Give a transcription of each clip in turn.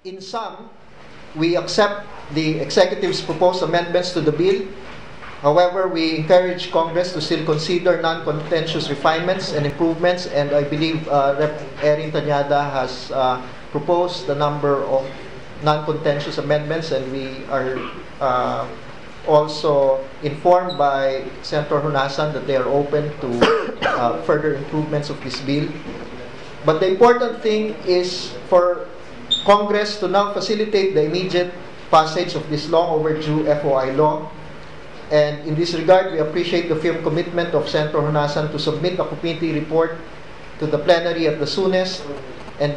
In sum, we accept the executive's proposed amendments to the bill. However, we encourage Congress to still consider non-contentious refinements and improvements, and I believe Rep. Erin Tañada has proposed a number of non-contentious amendments, and we are also informed by Senator Honasan that they are open to further improvements of this bill. But the important thing is for Congress to now facilitate the immediate passage of this long overdue FOI law. And in this regard, we appreciate the firm commitment of Senator Honasan to submit a committee report to the plenary at the soonest, and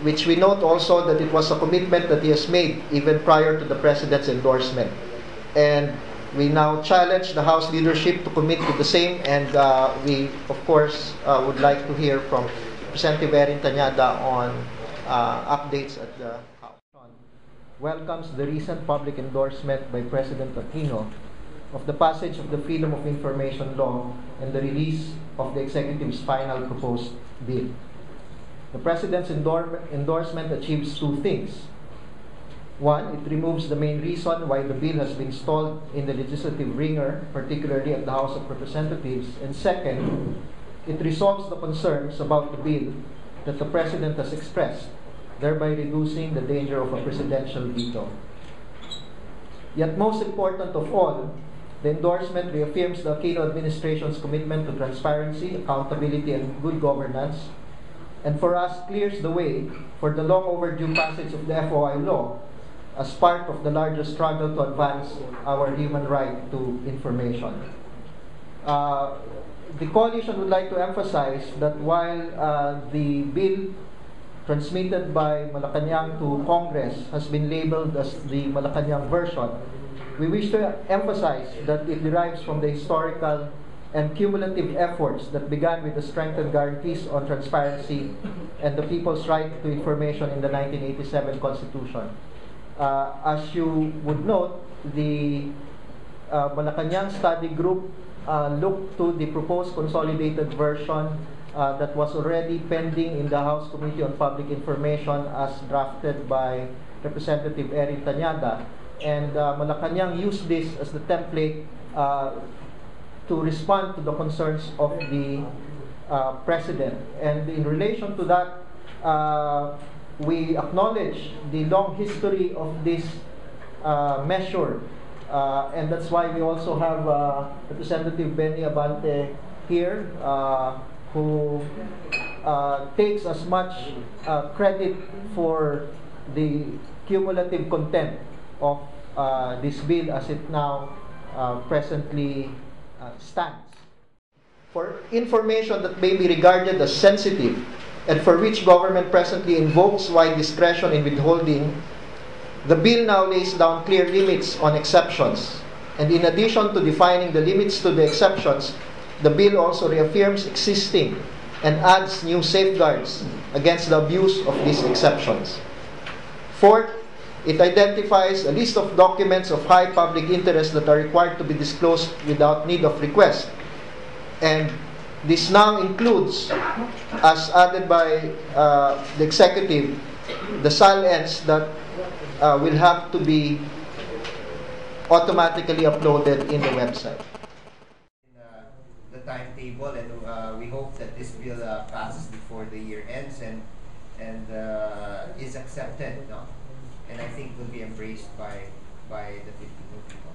which we note also that it was a commitment that he has made even prior to the President's endorsement. And we now challenge the House leadership to commit to the same, and we, of course, would like to hear from Representative Erin Tañada on updates at the House. Welcomes the recent public endorsement by President Aquino of the passage of the Freedom of Information Law and the release of the Executive's final proposed bill. The President's endorsement achieves two things. One, it removes the main reason why the bill has been stalled in the legislative wringer, particularly at the House of Representatives. And second, it resolves the concerns about the bill that the President has expressed, thereby reducing the danger of a presidential veto. Yet most important of all, the endorsement reaffirms the Aquino administration's commitment to transparency, accountability, and good governance, and for us clears the way for the long overdue passage of the FOI law as part of the larger struggle to advance our human right to information. The coalition would like to emphasize that while the bill transmitted by Malacanang to Congress has been labeled as the Malacanang version, we wish to emphasize that it derives from the historical and cumulative efforts that began with the strengthened guarantees on transparency and the people's right to information in the 1987 Constitution. As you would note, the Malacanang Study Group looked to the proposed consolidated version that was already pending in the House Committee on Public Information as drafted by Representative Erin Tañada. And Malacanang used this as the template to respond to the concerns of the President. And in relation to that, we acknowledge the long history of this measure, and that's why we also have Representative Benny Abante here, who takes as much credit for the cumulative content of this bill as it now presently stands. For information that may be regarded as sensitive and for which government presently invokes wide discretion in withholding, the bill now lays down clear limits on exceptions. And in addition to defining the limits to the exceptions, the bill also reaffirms existing and adds new safeguards against the abuse of these exceptions. Fourth, it identifies a list of documents of high public interest that are required to be disclosed without need of request. And this now includes, as added by the executive, the SALNs that will have to be automatically uploaded in the website. The timetable, and we hope that this bill passes before the year ends and is accepted, no? And I think will be embraced by the Filipino people.